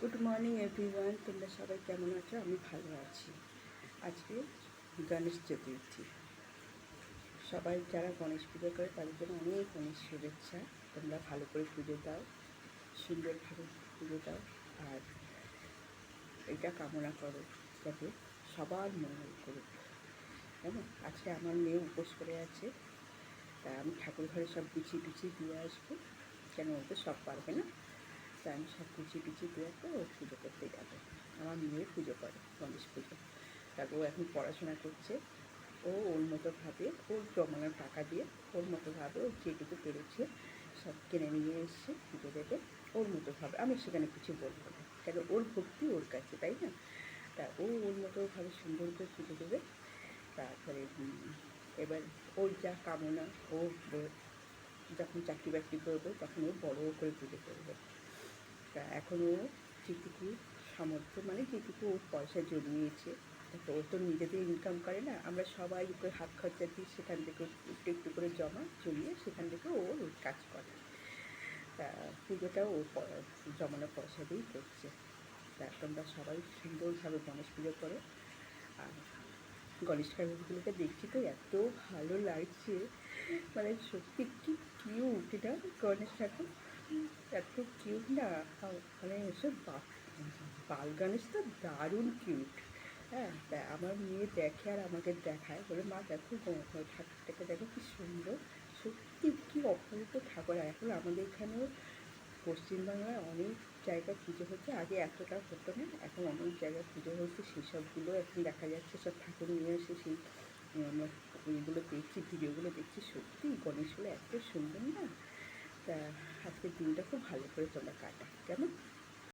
Good morning everyone, তোমরা সবাই কেমন আছো? আমি ভালো আছি। আজকে গণেশ চতুর্থী। সবাই যারা গণেশ পুজো করে তাদের জন্য অনেক অনেক শুভেচ্ছা। তোমরা ভালো করে পুজো দাও, সুন্দরভাবে পুজো দাও, আর এটা কামনা করো যাতে সবার মঙ্গল করুক। কেমন? আজকে আমার মেয়ে উপোস করে আছে, তা আমি ঠাকুর ঘরে সব গুছিয়ে টুছিয়ে দিয়ে আসবো। কেন ও তো সব পারবে না, তাই আমি সব গুছিয়ে টুছিয়ে দিয়ে আসবো। ও পুজো করতে যাবে। আমার মেয়ে পুজো করে গণেশ পুজো। তারপর ও এখন পড়াশোনা করছে। ও ওর মতোভাবে ওর জমানোর টাকা দিয়ে ওর মতোভাবে ও যেটুকু পেরেছে সব কিনে নিয়ে এসছে, পুজো দেবে ওর মতোভাবে। আমি সেখানে কিছু বলবো না, কেন ওর ভক্তি ওর কাছে, তাই না? তা ও ওর মতোভাবে সুন্দর করে পুজো দেবে। তারপরে এবার ওর যা কামনা, ও যখন চাকরি বাকরি করবে তখন ও বড় করে পুজো করবে। তা এখন ও যেটুকু সামর্থ্য, মানে যেটুকু ওর পয়সা জমিয়েছে, তো ও তো নিজেদের ইনকাম করে না, আমরা সবাই ওকে হাত খরচা দিই, সেখান থেকে একটু একটু করে জমিয়ে সেখান থেকে ও ওই কাজ করে। তা পুজোটাও ও জমানো পয়সা দিয়েই করছে। তা তোমরা সবাই সুন্দরভাবে গণেশ পুজো করো। আর গণেশ ঠাকুরগুলোকে দেখছি তো এত ভালো লাগছে, মানে সত্যি কি কিউট এটা গণেশ ঠাকুর, এত কিউট না। মানে এসব বাল গণেশ তো দারুণ কিউট। হ্যাঁ, তা আমার মেয়ে দেখে আর আমাকে দেখায়, বলে মা দেখো ঠাকুরটাকে দেখো কি সুন্দর, সত্যি কি অপূর্ব ঠাকুর। আর এখন আমাদের এখানেও পশ্চিমবাংলায় অনেক জায়গায় পুজো হচ্ছে, আগে এতটা হতো না, এখন অনেক জায়গায় পুজো হচ্ছে, সেসবগুলো এখন দেখা যাচ্ছে। সব ঠাকুর নিয়ে এসে সেই আমরা ওইগুলো দেখছি, ভিডিওগুলো দেখছি, সত্যি গণেশগুলো এত সুন্দর না। তা আজকের দিনটা খুব ভালো করে তোমরা কাটা, কেমন?